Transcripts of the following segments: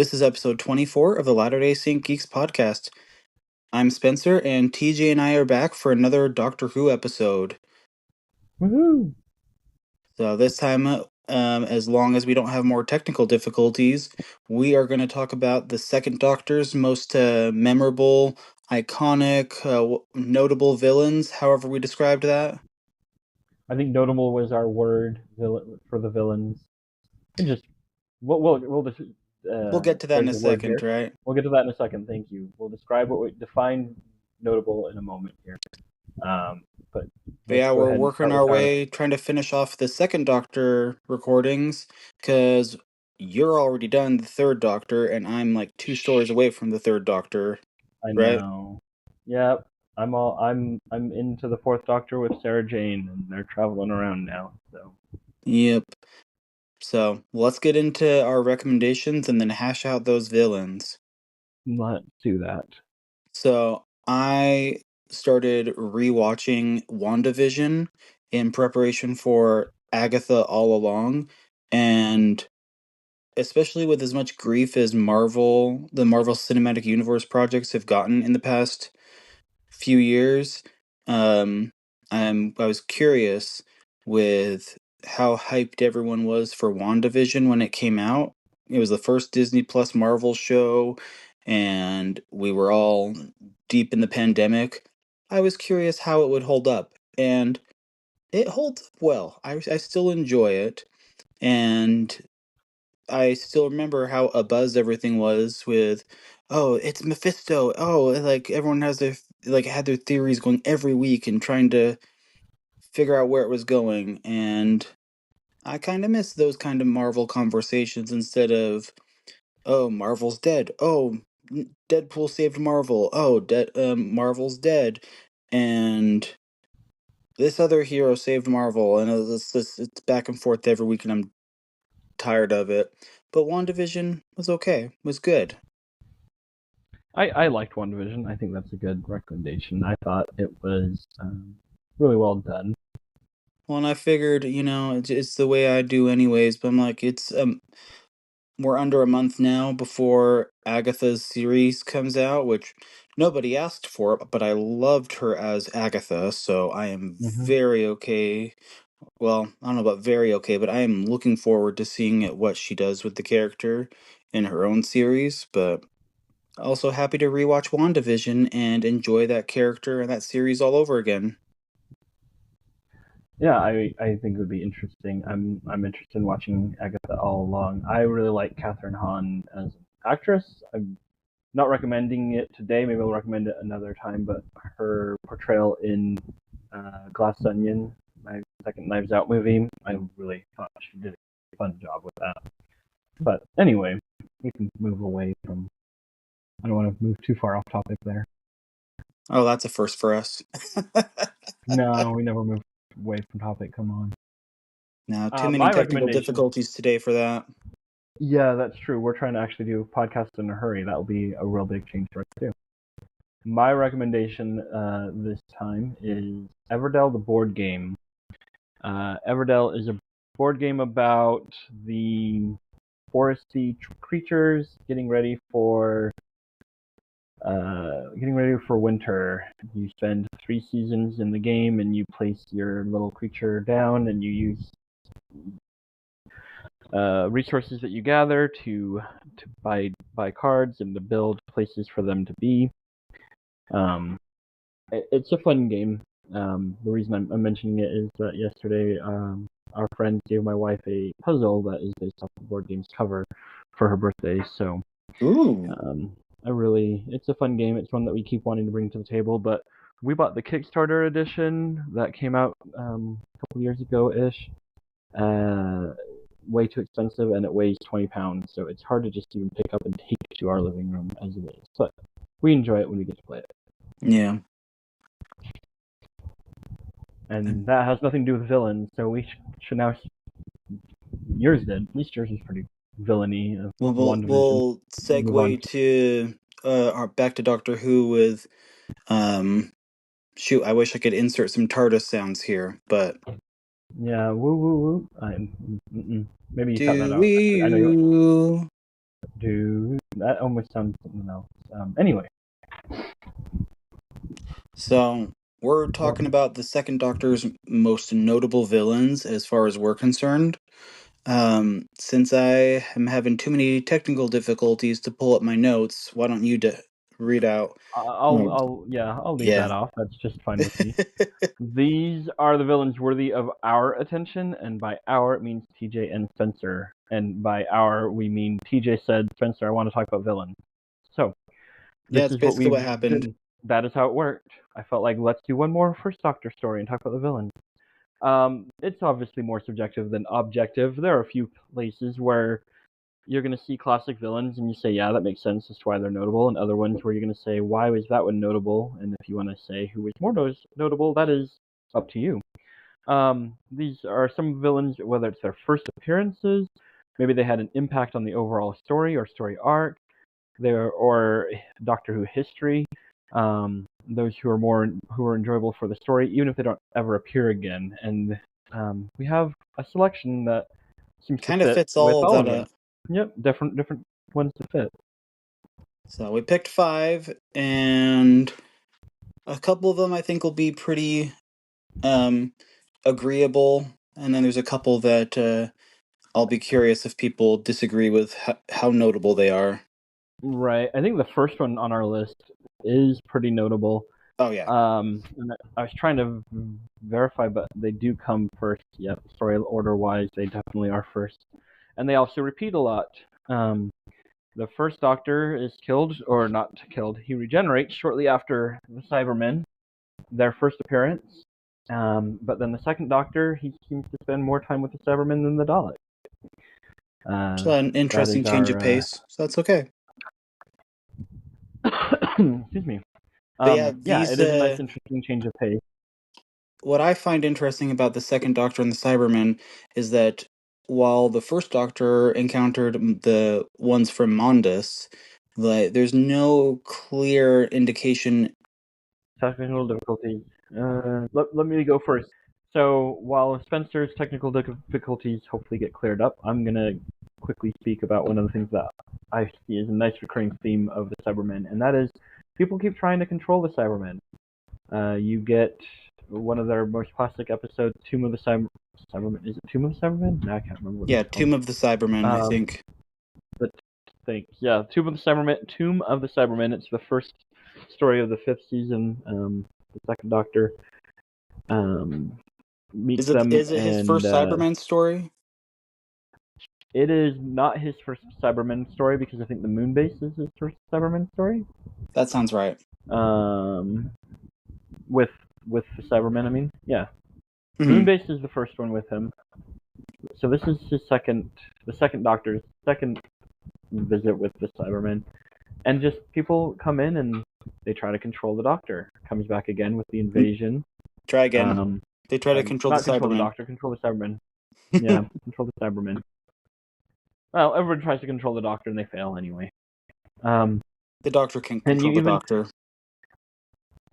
This is episode 24 of the Latter-day Saint Geeks podcast. I'm Spencer, and TJ and I are back for another Doctor Who episode. Woohoo! So this time, as long as we don't have more technical difficulties, we are going to talk about the Second Doctor's most memorable, iconic, notable villains, however we described that. I think notable was our word for the villains. And just we'll just We'll get to that in there's a a word second, here. right? We'll get to that in a second. Thank you. We'll describe what we define notable in a moment here. But But let's yeah, go we're ahead and working start our with our. way, trying to finish off the Second Doctor recordings, because you're already done the Third Doctor, and I'm like two stories away from the Third Doctor, I right? know. Yep. I'm into the Fourth Doctor with Sarah Jane, and they're traveling around now. So Yep. So let's get into our recommendations and then hash out those villains. let's do that. So I started rewatching WandaVision in preparation for Agatha All Along, and especially with as much grief as the Marvel Cinematic Universe projects have gotten in the past few years, um, I was curious with how hyped everyone was for WandaVision when it came out. It was the first Disney Plus Marvel show, and we were all deep in the pandemic. I was curious how it would hold up, and it holds up well. I still enjoy it, and I still remember how abuzz everything was with, oh, it's Mephisto. Oh, like everyone has had their theories going every week and trying to figure out where it was going. And I kind of miss those kind of Marvel conversations instead of, oh, Marvel's dead. Oh, Deadpool saved Marvel. Oh, Marvel's dead. And this other hero saved Marvel. And it's back and forth every week, and I'm tired of it. But WandaVision was okay, was good. I liked WandaVision. I think that's a good recommendation. I thought it was really well done. Well, and I figured, it's the way I do anyways, but I'm like, we're under a month now before Agatha's series comes out, which nobody asked for, but I loved her as Agatha, so I am Mm-hmm. very okay. Well, I don't know about very okay, but I am looking forward to seeing what she does with the character in her own series, but also happy to rewatch WandaVision and enjoy that character and that series all over again. Yeah, I think it would be interesting. I'm interested in watching Agatha all along. I really like Catherine Hahn as an actress. I'm not recommending it today. Maybe I'll recommend it another time. But her portrayal in Glass Onion, my second Knives Out movie, I really thought she did a fun job with that. But anyway, we can move away from. I don't want to move too far off topic there. Oh, that's a first for us. No, we never moved away from topic. Come on. Now, too many My technical recommendation. difficulties today for that. Yeah, that's true. We're trying to actually do a podcast in a hurry. That will be a real big change for us too. My recommendation this time is Everdell, the board game. Everdell is a board game about the foresty creatures getting ready for winter. You spend 3 seasons in the game, and you place your little creature down, and you use resources that you gather to buy cards and to build places for them to be. It's a fun game. The reason I'm mentioning it is that yesterday our friend gave my wife a puzzle that is based off the board game's cover for her birthday. So Ooh. it's a fun game. It's one that we keep wanting to bring to the table, but we bought the Kickstarter edition that came out a couple years ago ish. Way too expensive, and it weighs 20 pounds, so it's hard to just even pick up and take to our living room as it is. But we enjoy it when we get to play it. Yeah. And that has nothing to do with villains, so we should now. Yours did. At least yours is pretty villainy of WandaVision. We'll Move on segue to our back to Doctor Who with shoot, I wish I could insert some TARDIS sounds here, but yeah, woo woo woo. Maybe you cut that do out. Actually, I know you. you Dude, that almost sounds something else. Anyway, So we're talking about the Second Doctor's most notable villains as far as we're concerned. Since I am having too many technical difficulties to pull up my notes, why don't you read out? Oh, I'll leave that yeah. off. That's just fine with me. These are the villains worthy of our attention, and by our it means TJ and Spencer. And by our we mean TJ said, Spencer, I want to talk about villains. So Yeah, this it's is what basically what we've happened. done. That is how it worked. I felt like let's do one more First Doctor story and talk about the villains. It's obviously more subjective than objective. There are a few places where you're going to see classic villains and you say, yeah, that makes sense as to why they're notable, and other ones where you're going to say, why was that one notable? And if you want to say who was more notable, that is up to you. These are some villains, whether it's their first appearances, maybe they had an impact on the overall story or story arc, or Doctor Who history. Those who are enjoyable for the story, even if they don't ever appear again. And we have a selection that seems to Kind of fit fits with all all that. of you. Yep, different ones to fit. So we picked 5, and a couple of them I think will be pretty um agreeable, and then there's a couple that I'll be curious if people disagree with how notable they are. Right. I think the first one on our list is pretty notable. Oh yeah. And I was trying to verify, but they do come first. Yep, story order wise, they definitely are first, and they also repeat a lot. The first Doctor is killed, or not killed. He regenerates shortly after the Cybermen, their first appearance. But then the second Doctor, he seems to spend more time with the Cybermen than the Daleks. So an That interesting is change of our. pace. So that's okay. Excuse me. But yeah, Yeah, these it is a nice, interesting change of pace. what I find interesting about the second Doctor and the Cybermen is that while the first Doctor encountered the ones from Mondus, like there's no clear indication. Technical difficulties. Let me go first. So while Spencer's technical difficulties hopefully get cleared up, I'm gonna quickly speak about one of the things that I see as a nice recurring theme of the Cybermen, and that is people keep trying to control the Cybermen. You get one of their most classic episodes, Tomb of the Cybermen. Is it Tomb of the Cybermen? No, I can't remember what Yeah, it's called. Tomb of the Cybermen, I Um, think. the yeah, Tomb of the Cybermen. Tomb of the Cybermen. It's the first story of the 5th season. The second Doctor meets them, Is it his and first Cyberman story? it is not his first Cybermen story because I think the Moonbase is his first Cybermen story. That sounds right. Um, with the Cybermen, I mean, yeah, Hmm. Moonbase is the first one with him. So this is the second Doctor's second visit with the Cybermen, and just people come in and they try to control the Doctor. Comes back again with the invasion. Try again. Um, They try to control the not control the Cybermen. Doctor, control the Cybermen. Yeah, control the Cybermen. Well, everyone tries to control the Doctor and they fail anyway. The Doctor can And control you the even, Doctor.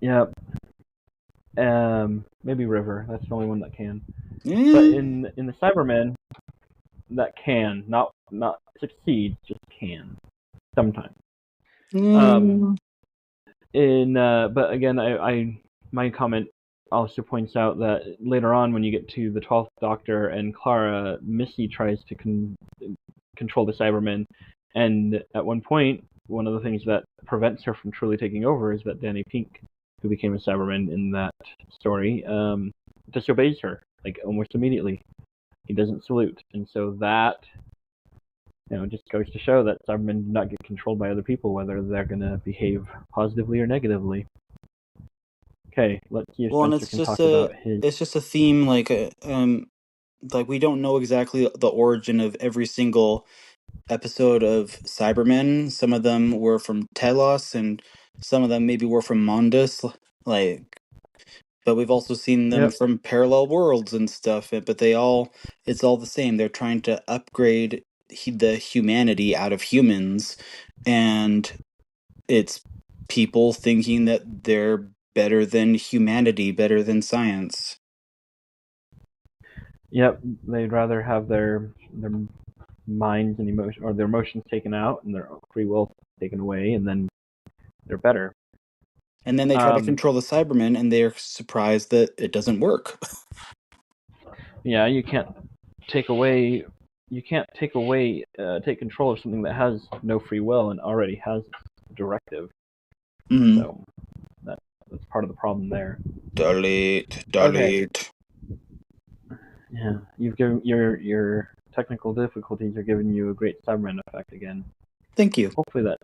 yeah, maybe River. That's the only one that can. But Eh, in the Cybermen, that can not succeed, just can sometimes. Um, mm, but again, I my comment also points out that later on, when you get to the 12th Doctor and Clara, Missy tries to control the Cybermen, and at one point, one of the things that prevents her from truly taking over is that Danny Pink, who became a Cyberman in that story, disobeys her like almost immediately. He doesn't salute, and so that just goes to show that Cybermen do not get controlled by other people, whether they're going to behave positively or negatively. Okay, let's see if well, and Spencer can talk about his. it's just a theme like we don't know exactly the origin of every single episode of Cybermen. Some of them were from Telos, and some of them maybe were from Mondus. Like, but we've also seen them Yep. from parallel worlds and stuff. But it's all the same. They're trying to upgrade the humanity out of humans, and it's people thinking that they're better than humanity, better than science. Yep. They'd rather have their minds and emotion, or their emotions taken out and their free will taken away, and then they're better. And then they try to Um, control the Cybermen, and they're surprised that it doesn't work. yeah, you can't take away take control of something that has no free will and already has directive. Mm. So that's part of the problem there. Delete, Okay. delete. Yeah, you've given your technical difficulties are giving you a great Cyberman effect again. Thank you. Hopefully that.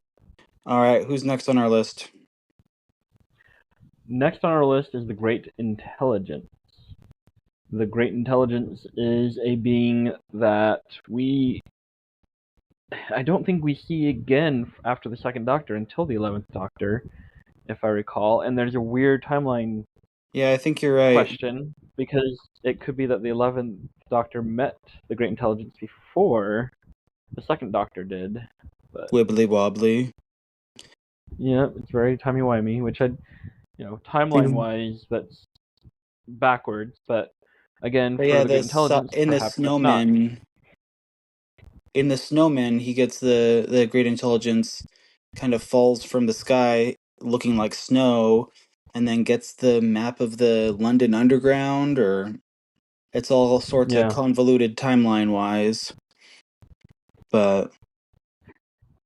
All right, who's next on our list? Next on our list is the Great Intelligence. The Great Intelligence is a being that I don't think we see again after the Second Doctor until the 11th Doctor, if I recall. And there's a weird timeline Yeah, I think you're right. question, because it could be that the 11th Doctor met the Great Intelligence before the Second Doctor did. But Wibbly wobbly. yeah, it's very timey-wimey, which timeline-wise, that's backwards. But again, But for yeah, the Great Intelligence, in the perhaps that's not. snowman, he gets the Great Intelligence, kind of falls from the sky looking like snow, and then gets the map of the London Underground, or it's all sorts of Yeah. convoluted timeline wise. But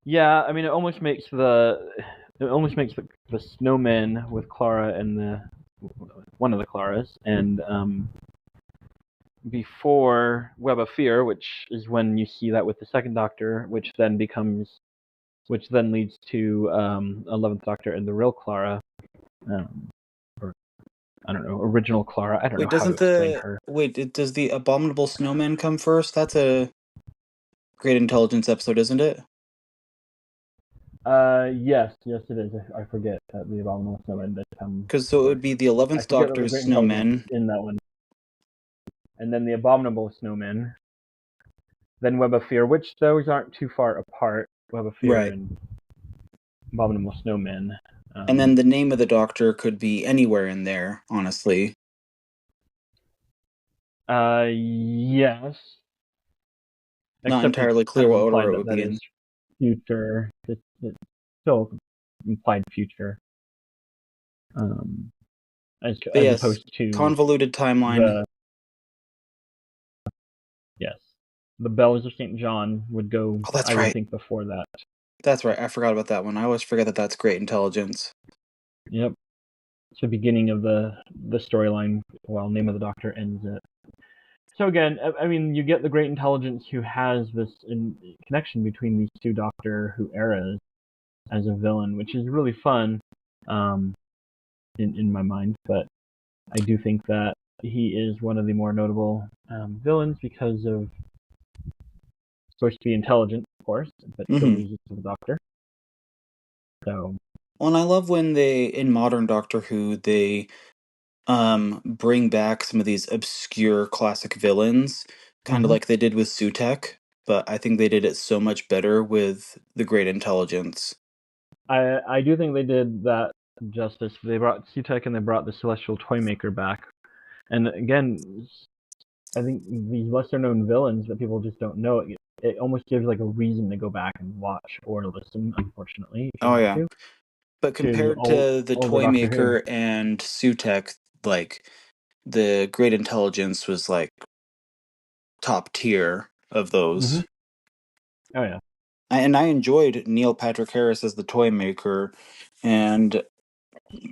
Yeah, I mean, it almost makes the snowman with Clara and the one of the Claras, and before Web of Fear, which is when you see that with the Second Doctor, which then leads to 11th Doctor and the real Clara, or I don't know, original Clara. I don't know wait, how to explain her. does the Abominable Snowman come first? That's a Great Intelligence episode, isn't it? Yes, it is. I forget that the Abominable Snowman does come Because so it would first. be the I 11th forget that the Doctor's Great Intelligence Snowman. in that one, and then the Abominable Snowman, then Web of Fear, which those aren't too far apart. Web of Fear Right. and Abominable Snowman. And then the name of the Doctor could be anywhere in there, honestly. Yes. Not Except it's entirely kind clear of what order implied it that would that be is in. future. It's still implied future, as But as yes, opposed to convoluted timeline. the yes, the Bells of Saint John would go. Oh, that's I would right. think before that. That's right. I forgot about that one. I always forget that that's Great Intelligence. Yep, it's the beginning of the storyline, while Name of the Doctor ends it. So again, I mean, you get the Great Intelligence who has this connection between these two Doctor Who eras as a villain, which is really fun, in my mind. But I do think that he is one of the more notable villains because of supposed to be intelligent, of course, but still Mm-hmm. loses to the Doctor. So Well, and I love when in modern Doctor Who, they bring back some of these obscure classic villains, kind of mm-hmm. like they did with Sutek, but I think they did it so much better with the Great Intelligence. I do think they did that justice. They brought Sutek and they brought the Celestial Toymaker back, and again, I think these lesser known villains that people just don't know, it almost gives like a reason to go back and watch or listen, unfortunately, if you Oh want yeah. But to compared to the older Doctor Who. Toymaker and Sutek, like the Great Intelligence was like top tier of Mm-hmm. those. Oh yeah. And I enjoyed Neil Patrick Harris as the Toymaker, and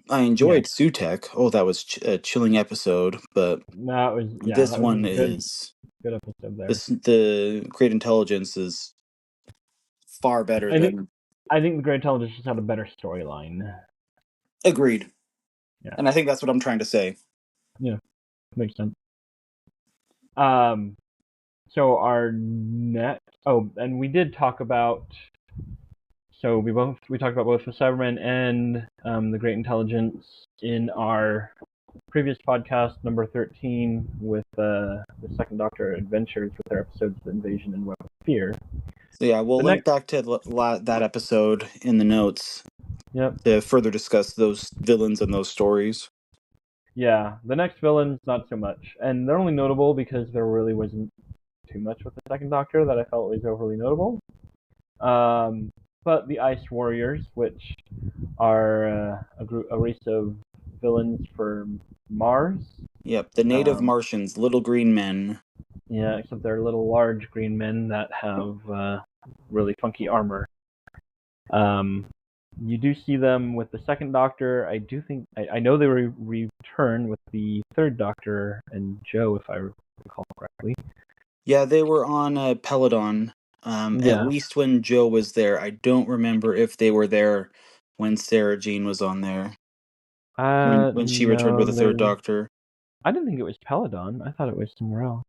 I Yeah. enjoyed Sutek. Oh, that was a chilling episode, but this That was a one good is episode there. the Great Intelligence is far better I think than the Great Intelligence just had a better storyline. agreed. Yeah. And I think that's what I'm trying to say. Yeah. Makes sense. Um so our next and we did talk about we talked about both the Cybermen and the Great Intelligence in our previous podcast, number 13, with the Second Doctor Adventures, with their episodes of Invasion and Web of Fear. So yeah, we'll The link next, back to that episode in the notes yep, to further discuss those villains and those stories. yeah, the next villains not so much, and they're only notable because there really wasn't too much with the second Doctor that I felt was overly notable. But the Ice Warriors, which are a race of villains for Mars. Yep, the native Um, Martians, little green men. yeah, except they're little large green men that have really funky armor. Um, you do see them with the second Doctor. I do think I know they return with the third Doctor and Joe, if I recall correctly. Yeah, they were on Peladon. At Yeah. least when Joe was there. I don't remember if they were there when Sarah Jean was on there. When she returned with No, the they. third Doctor. I didn't think it was Peladon. I thought it was somewhere else.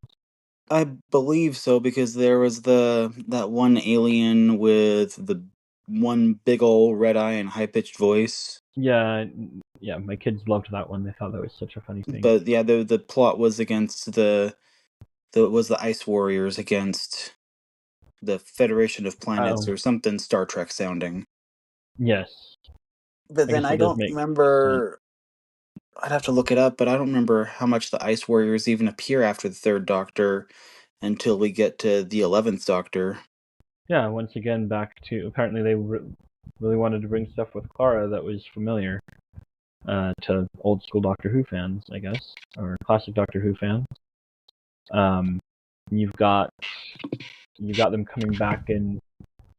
I believe so because there was that one alien with the one big old red eye and high pitched voice. Yeah, yeah. My kids loved that one. They thought that was such a funny thing. But yeah, the plot was against the Ice Warriors against the Federation of Planets Oh, or something Star Trek sounding. yes. But I then guess I that does don't make sense. remember. I'd have to look it up, but I don't remember how much the Ice Warriors even appear after the third Doctor until we get to the 11th Doctor. Yeah, once again, back to apparently they really wanted to bring stuff with Clara that was familiar to old school Doctor Who fans, I guess, or classic Doctor Who fans. Um, you've got them coming back in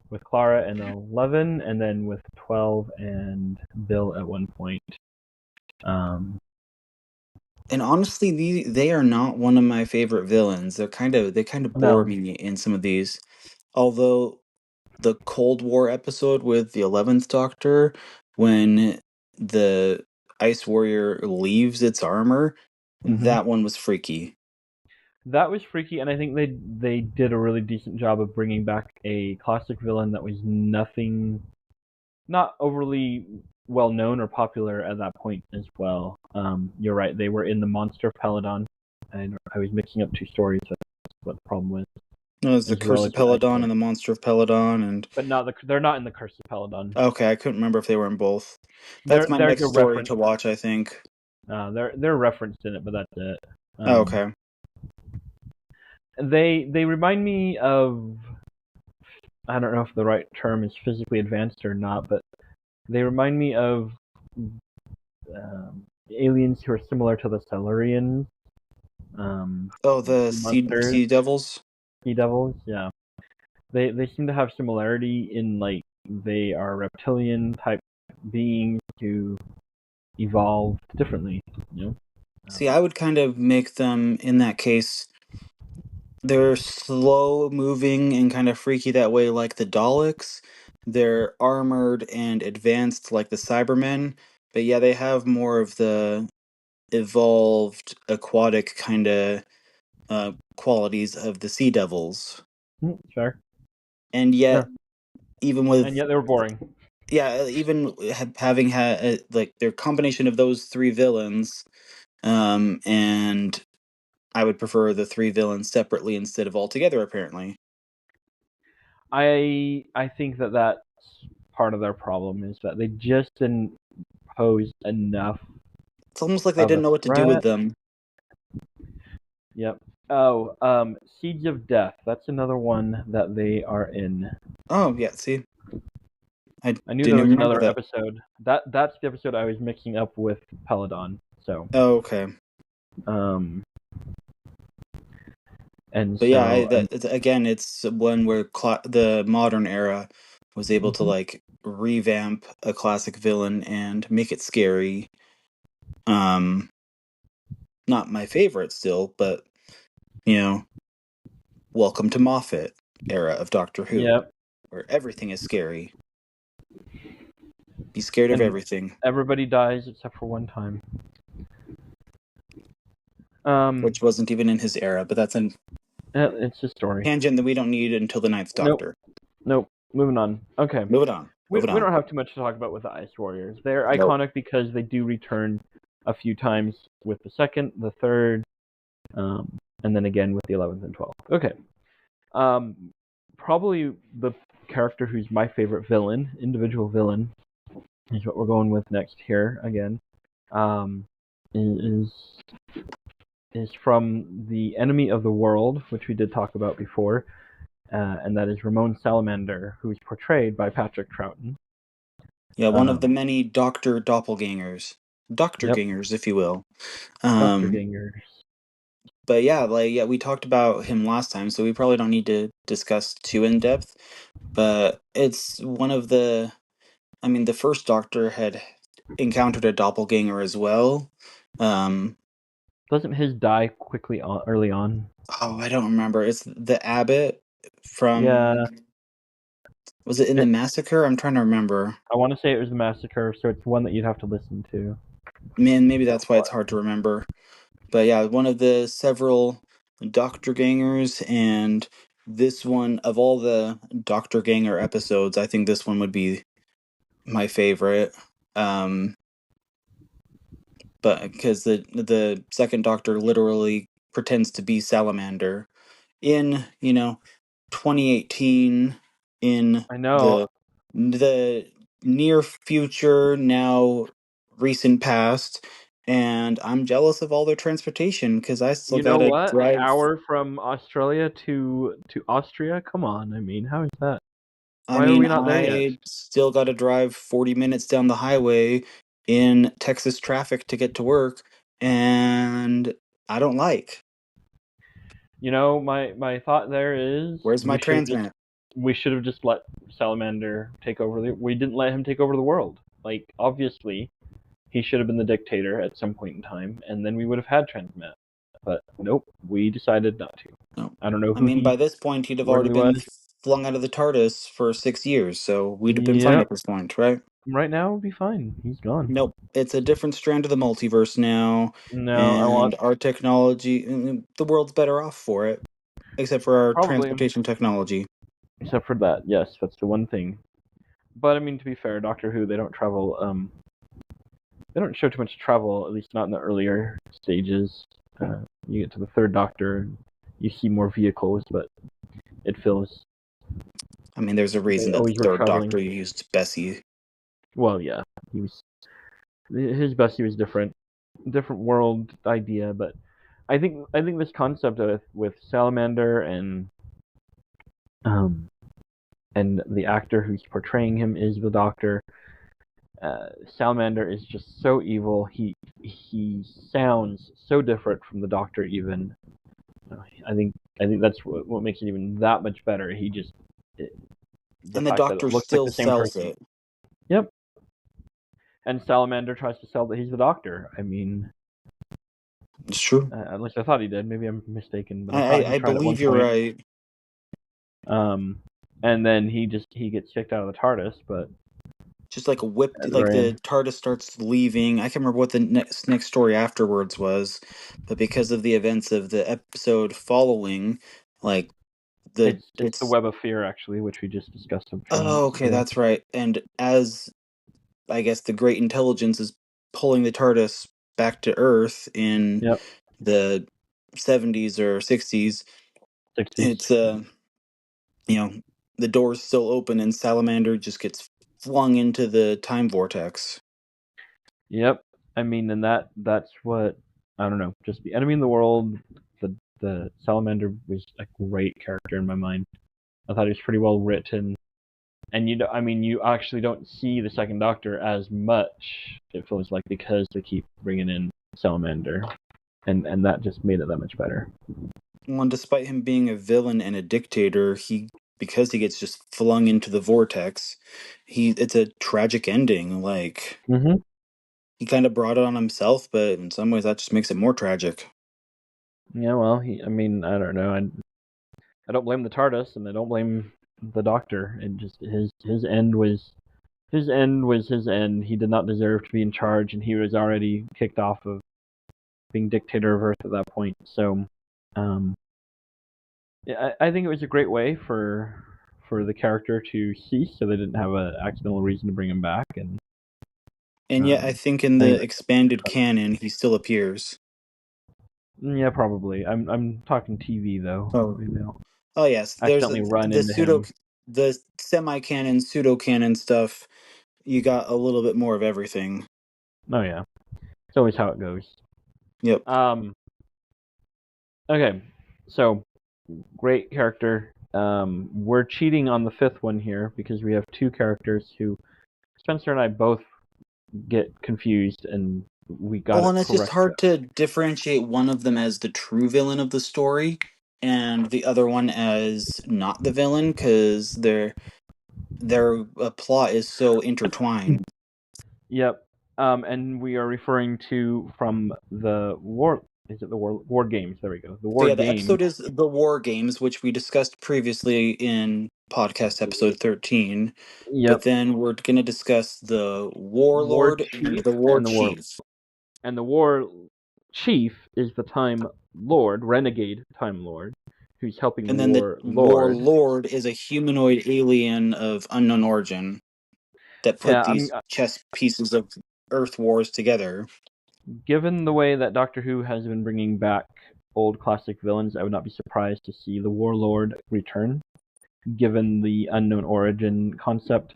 with Clara and 11, and then with 12 and Bill at one point. Um, And honestly, they are not one of my favorite villains. They kind of bore no, me in some of these. Although the Cold War episode with the 11th Doctor, when the Ice Warrior leaves its armor, mm-hmm. that one was freaky. That was freaky, and I think they did a really decent job of bringing back a classic villain that was not overly well known or popular at that point as well. You're right; they were in the Monster of Peladon, and I was mixing up two stories. That's what the problem was, No, there's the as well Curse as of the Ice Peladon Warrior. and the Monster of Peladon, and But they're not in the Curse of Peladon. okay, I couldn't remember if they were in both. That's my There's a next story reference. to watch, I think. They're referenced in it, but that's it. Oh, okay. They remind me of, I don't know if the right term is physically advanced or not, but they remind me of aliens who are similar to the Silurians. Oh, the Sea Sea monsters, Devils. sea devils. Yeah, they seem to have similarity in like they are reptilian type beings who evolved differently. You know. See, I would kind of make them in that case. They're slow moving and kind of freaky that way, like the Daleks. They're armored and advanced like the Cybermen, but yeah, they have more of the evolved aquatic kind of qualities of the Sea Devils. Sure. And Yeah, yet, even and with yet they were boring. yeah, even having had like their combination of those three villains, and I would prefer the three villains separately instead of all together. Apparently, I think that that's part of their problem is that they just didn't pose enough it's almost like they of didn't a know what to do with threat. them. Yep. Oh, Seeds of Death. That's another one that they are in. Oh yeah, see, I I knew there didn't was even remember another that. episode. That's the episode I was mixing up with Peladon. So, Oh, okay, um, and but yeah, so again, it's one where the modern era was able to mhm. like revamp a classic villain and make it scary. Um, Not my favorite still, but you know, welcome to Moffat era of Doctor Who, Yep, where everything is scary. Be scared of and everything, everybody dies except for one time. Um, which wasn't even in his era, but that's a it's a story. tangent that we don't need until the Ninth Nope, Doctor. nope. Moving on. Okay. Move it on. Move it We on. don't have too much to talk about with the Ice Warriors. They're Nope. iconic because they do return a few times with the second, the third, and then again with the 11th and 12th. Okay. Probably the character who's my favorite villain, individual villain, is what we're going with next here again. Is is from The Enemy of the World, which we did talk about before, and that is Ramon Salamander, who is portrayed by Patrick Troughton. Yeah, one of the Um, many Doctor Doppelgangers, Doctor yep, Gangers, if you will. Doctor Um, Gangers. but yeah, we talked about him last time, so we probably don't need to discuss too in depth. But it's one of the, I mean, the first Doctor had encountered a doppelganger as well. Um, Doesn't his die quickly early on? oh, I don't remember. It's the Abbot from, Yeah, was it in the it, Massacre? I'm trying to remember. I want to say it was the Massacre, so it's one that you'd have to listen to. Man, maybe that's why it's But hard to remember. But yeah, one of the several Doctor Gangers, and this one, of all the Doctor Ganger episodes, I think this one would be my favorite. Um, but because the second Doctor literally pretends to be Salamander in 2018, in I know. the near future, now recent past, and I'm jealous of all their transportation because I still You know gotta what? An drive. hour from Australia to Austria? Come on. I mean, how is that? I Why are mean, we not there yet? I still gotta drive 40 minutes down the highway in Texas traffic to get to work, and I don't like. You know, my thought there is Where's my transmat? we should have just let Salamander take over the. We didn't let him take over the world. Like obviously, he should have been the dictator at some point in time, and then we would have had Transmat. But nope, we decided not to. No. I don't know I who mean, he by this point, he'd have where already he was. been flung out of the TARDIS for 6 years, so we'd have been fine Yep. at this point, right? Right now, it'll be fine. He's gone. Nope. It's a different strand of the multiverse now, No, I want and our technology, the world's better off for it, except for our probably, transportation technology. except for that. Yes, that's the one thing. But I mean, to be fair, Doctor Who they don't travel. They don't show too much travel, at least not in the earlier stages. You get to the third Doctor, you see more vehicles, but it feels I mean, there's a they reason that the always were third traveling. Doctor used Bessie. Well, yeah, he was his Bessie was different world idea, but I think this concept with Salamander um and the actor who's portraying him is the Doctor. Salamander is just so evil. He sounds so different from the Doctor. Even I think I think that's what makes it even that much better. The And the fact that it Doctor looks like still the same sells person. it. Yep. And Salamander tries to sell that he's the Doctor. I mean, It's true. at least I thought he did. Maybe I'm mistaken, but I I, thought I, he I tried at one believe you're point. right. And then he gets kicked out of the TARDIS. But Just like whipped, at the like very the end, TARDIS starts leaving. I can't remember what the next story afterwards was, but because of the events of the episode following, like it's the it's Web of Fear actually, which we just discussed a few oh, minutes okay, ago. that's right. And as I guess the Great Intelligence is pulling the TARDIS back to Earth in Yep, the 70s or 60s, 60s. it's you know, the door's still open and Salamander just gets flung into the time vortex. Yep. I mean, and that's what I don't know. Just the enemy in the world. The Salamander was a great character in my mind. I thought he was pretty well written, and I mean, you actually don't see the second Doctor as much. It feels like because they keep bringing in Salamander, and that just made it that much better. Well, and despite him being a villain and a dictator, because he gets just flung into the vortex, it's a tragic ending. Like Mm-hmm. he kind of brought it on himself, but in some ways that just makes it more tragic. Yeah. Well, I mean, I don't know. I don't blame the TARDIS, and I don't blame the Doctor. And just his end was his end was his end. He did not deserve to be in charge, and he was already kicked off of being dictator of Earth at that point. So, um, yeah, I think it was a great way for the character to cease, so they didn't have an accidental reason to bring him back. And And yet, I um, think in I think the expanded canon, he still appears. yeah, probably. I'm talking TV though. Oh, Maybe they'll oh yes. There's accidentally run the into him. the semi-canon, pseudo-canon stuff. You got a little bit more of everything. Oh yeah, it's always how it goes. Yep. Um, Okay, so great character. We're cheating on the fifth one here because we have two characters who Spencer and I both get confused, and we got Well, it and it's just correct. hard to differentiate one of them as the true villain of the story and the other one as not the villain because their plot is so intertwined. Yep. And we are referring to from the war. Is it the war games? There we go. The So war yeah, the games. episode is the War Games, which we discussed previously in podcast episode 13. But Yep. then we're going to discuss the War Warlord and chief the War and the war Chief. and the war chief is the Time Lord, renegade Time Lord, who's helping the And then the war lord. Warlord is a humanoid alien of unknown origin that put Yeah, I'm these chess pieces of Earth Wars together. given the way that Doctor Who has been bringing back old classic villains, I would not be surprised to see the Warlord return, given the unknown origin concept,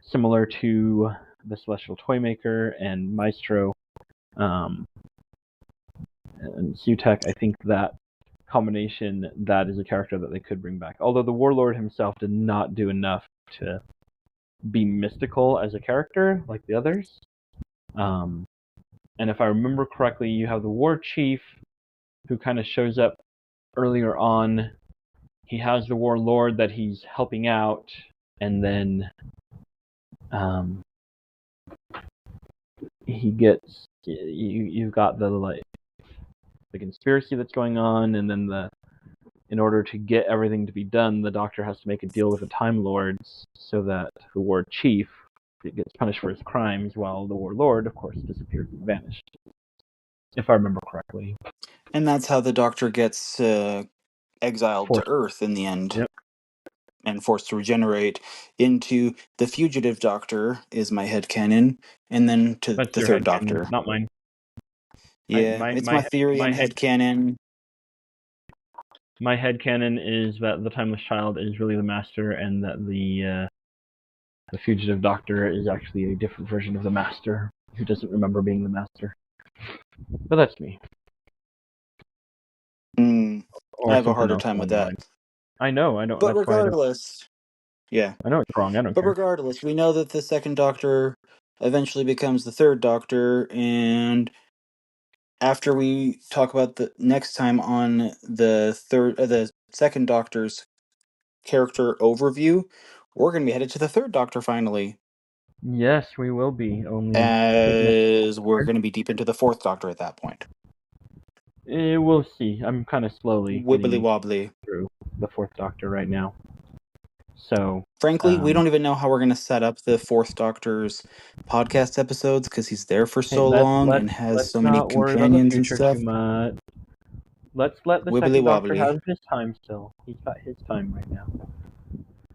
similar to the Celestial Toymaker and Maestro and Sutek. I think that combination, that is a character that they could bring back. Although the Warlord himself did not do enough to be mystical as a character like the others. And if I remember correctly, you have the War Chief who kind of shows up earlier on. He has the Warlord that he's helping out, and then he gets you've got the conspiracy that's going on, and then in order to get everything to be done, the Doctor has to make a deal with the Time Lords so that the War Chief gets punished for his crimes, while the Warlord, of course, disappeared and vanished. If I remember correctly. And that's how the Doctor gets exiled to Forced. Earth in the end Yep. and forced to regenerate into the Fugitive Doctor, is my headcanon, and then to That's the your Third headcanon, Doctor. not mine. Yeah, it's my theory and headcanon. My headcanon is that the Timeless Child is really the Master, and that the Fugitive Doctor is actually a different version of the Master who doesn't remember being the Master. But that's me. I Or have a something harder else time with along the that. line. I know. But That's why I don't. regardless, yeah. I know it's wrong. I don't But care. regardless, we know that the Second Doctor eventually becomes the Third Doctor, and after we talk about the next time on the Second Doctor's character overview, we're going to be headed to the Third Doctor finally, Yes, we will be. Only taking us. as we're going to be deep into the Fourth Doctor at that point. We'll see. I'm kind of slowly Wibbly getting wobbly. through the Fourth Doctor right now. So, Frankly, we don't even know how we're going to set up the Fourth Doctor's podcast episodes because he's there for hey, so long and has let's so many not worry about the companions and future too stuff. much. Let's let the Wibbly Second Doctor wobbly. have his time still. He's got his time right now.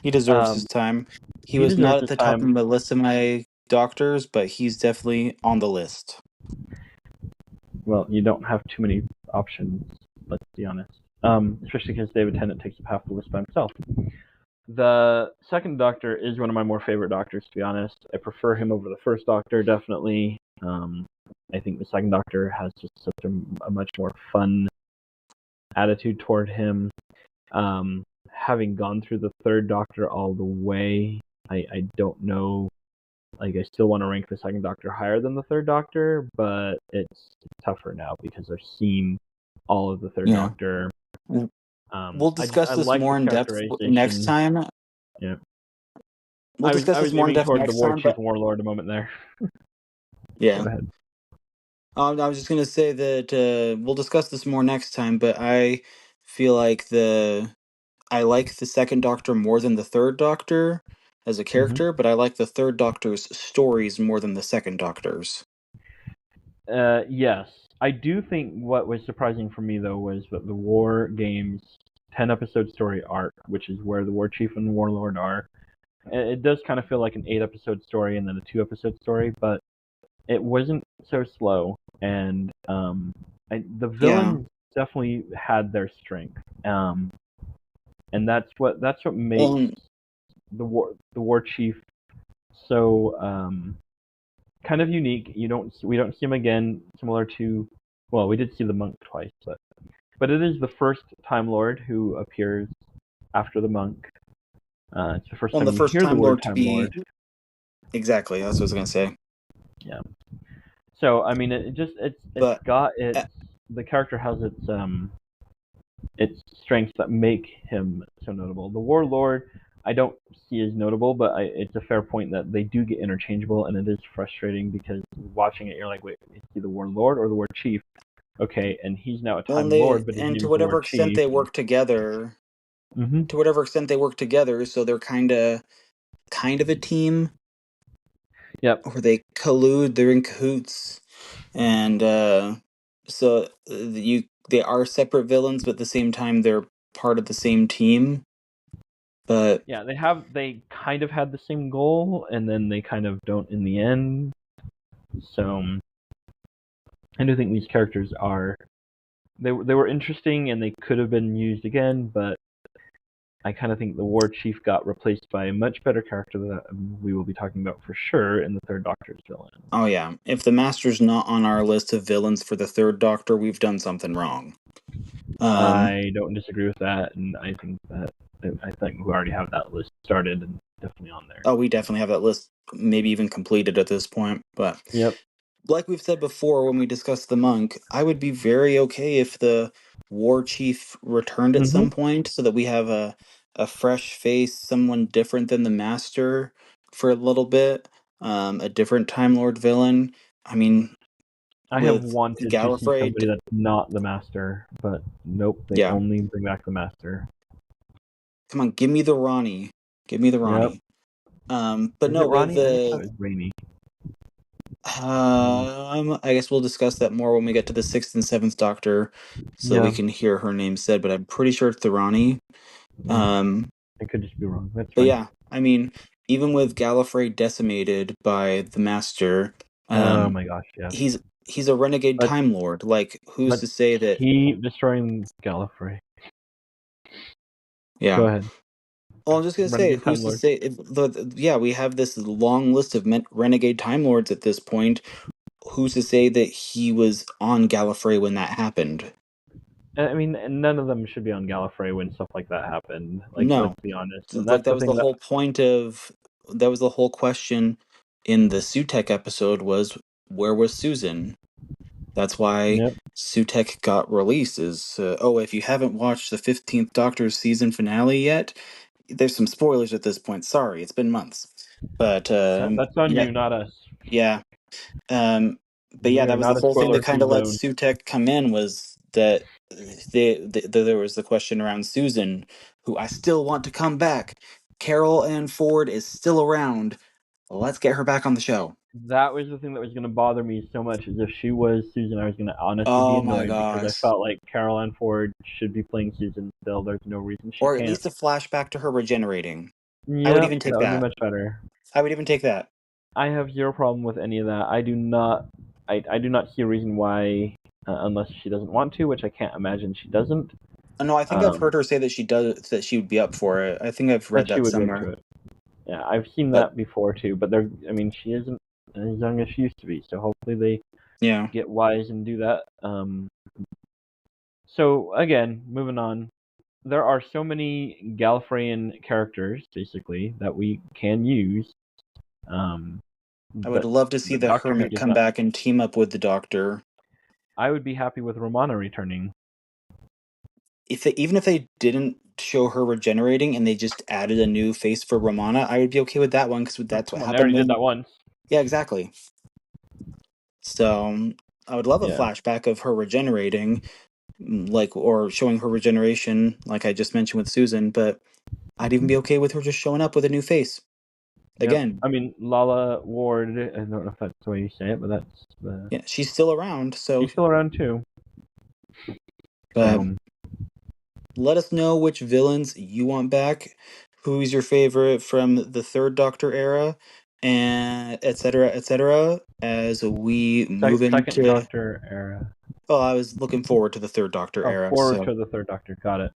He deserves his Um, time. He he was not deserves at his the top of time. my list of my doctors, but he's definitely on the list. Well, you don't have too many options, let's be honest. Especially because David Tennant takes up half the list by himself. The Second Doctor is one of my more favorite Doctors, to be honest. I prefer him over the First Doctor, definitely. I think the Second Doctor has just such a much more fun attitude toward him. Having gone through the Third Doctor all the way, I don't know. Like, I still want to rank the Second Doctor higher than the Third Doctor, but it's tougher now because I've seen all of the Third Yeah. Doctor. We'll discuss I this like more his in depth next characterization. time. Yeah. We'll discuss I this was more in aiming depth toward the next War time, Chief but and Warlord a moment there. Go yeah. ahead. I was just gonna say that we'll discuss this more next time, but I feel like I like the Second Doctor more than the Third Doctor as a Mm-hmm. character, but I like the Third Doctor's stories more than the Second Doctor's. Yes. I do think what was surprising for me, though, was that the War Games 10-episode story arc, which is where the War Chief and Warlord are, it does kind of feel like an 8-episode story and then a 2-episode story, but it wasn't so slow, and the Yeah. villains definitely had their strength, and that's what makes Well, the War Chief so kind of unique. We don't see him again, similar to, well, we did see the monk twice, but but it is the first Time Lord who appears after the monk. It's the first Well, the time you first hear the Time word Lord to Time Lord. be exactly. That's what I was gonna say. Yeah. So I mean, it's But got uh, its the character has its strengths that make him so notable. The Warlord I don't see as notable, but it's a fair point that they do get interchangeable, and it is frustrating because watching it, you're like, wait, is he the Warlord or the War Chief? Okay, and he's now a well, and Time Lord, but his to name's the War whatever extent Chief. they work together, Mm-hmm. so they're kind of a team, Yep. or they collude. They're in cahoots, and so they are separate villains, but at the same time they're part of the same team. But Yeah, they kind of had the same goal, and then they kind of don't in the end. So I do think these characters are they were interesting and they could have been used again, but I kind of think the War Chief got replaced by a much better character that we will be talking about for sure in the Third Doctor's villain. oh yeah, if the Master's not on our list of villains for the Third Doctor, we've done something wrong. I don't disagree with that, and I think we already have that list started and definitely on there. Oh, we definitely have that list, maybe even completed at this point. But Yep. like we've said before when we discussed the monk, I would be very okay if the war chief returned at Mm-hmm. some point so that we have a fresh face, someone different than the master for a little bit, a different Time Lord villain. I mean, I have with wanted to see Gallifrey, somebody that's not the Master, but nope, they yeah, only bring back the Master. come on, give me the Ronnie. Give me the Yep. Ronnie. But Is it no, with Ronnie? I just thought the it was Rainy. Mm. I guess we'll discuss that more when we get to the sixth and seventh Doctor, so we Yeah. can hear her name said. But I'm pretty sure it's the Ronnie. Mm. Um, I could just be wrong. That's but fine. yeah, I mean, even with Gallifrey decimated by the Master, Oh um, my gosh, yeah. he's he's a renegade Let's Time Lord. Like, who's let's to say that? keep destroying Gallifrey. Go Yeah. ahead. Well, I'm just gonna say, Renegade who's Time to Lord. say? Yeah, we have this long list of renegade Time Lords at this point. Who's to say that he was on Gallifrey when that happened? I mean, none of them should be on Gallifrey when stuff like that happened. Like, No. let's be honest. And Like that's that the was the thing that whole point of that was the whole question in the Sutek episode was where was Susan? That's why yep. Sutek got released. Is oh, if you haven't watched the 15th Doctor's season finale yet, there's some spoilers at this point. Sorry, it's been months, but That's on yeah, you, not us. yeah. Um, but We yeah, are that was the not a whole thing that kind spoiler-free of let zone. Sutek come in was that there was the question around Susan, who I still want to come back. Carol Ann Ford is still around. Let's get her back on the show. That was the thing that was going to bother me so much. Is if she was Susan, I was going to honestly be Oh my annoyed because I gosh. felt like Carol Ann Ford should be playing Susan still. There's no reason she Or at can't. least a flashback to her regenerating. I would Yep, even take that would be that. much better. I would even take that. I have zero problem with any of that. I do not. I do not see a reason why, unless she doesn't want to, which I can't imagine she doesn't. No, I think I've Um, heard her say that she would be up for it. I think I've that read she that would be up somewhere. to it. Yeah, I've seen But that before too. But they're. I mean, she isn't as young as she used to be. So hopefully they yeah, get wise and do that. So again, moving on. There are so many Gallifreyan characters, basically, that we can use. Um, I would but love to see but the Doctor Who Hermit does come not. back and team up with the Doctor. I would be happy with Romana returning. Even if they didn't show her regenerating and they just added a new face for Romana, I would be okay with that one because Oh, that's what come on, they happened already did when. that once. Yeah, exactly. So I would love a Yeah. flashback of her regenerating, like or showing her regeneration, like I just mentioned with Susan. But I'd even hmm be okay with her just showing up with a new face Yep. again. I mean, Lala Ward. I don't know if that's the way you say it, but that's the. Yeah, she's still around. So, She's still around too. but So let us know which villains you want back. Who's your favorite from the third Doctor era, and etc. etc. As we move second into. Doctor era. Oh, I was looking forward to the third Doctor Oh, era. forward So to the third Doctor. Got it.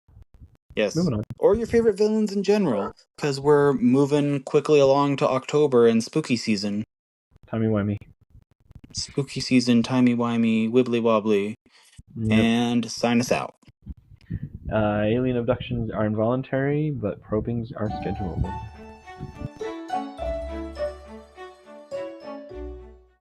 yes, Moving on. or your favorite villains in general, because we're moving quickly along to October and spooky season. Timey wimey. Spooky season, timey wimey, wibbly wobbly, Yep. and sign us out. Alien abductions are involuntary, but probings are scheduled.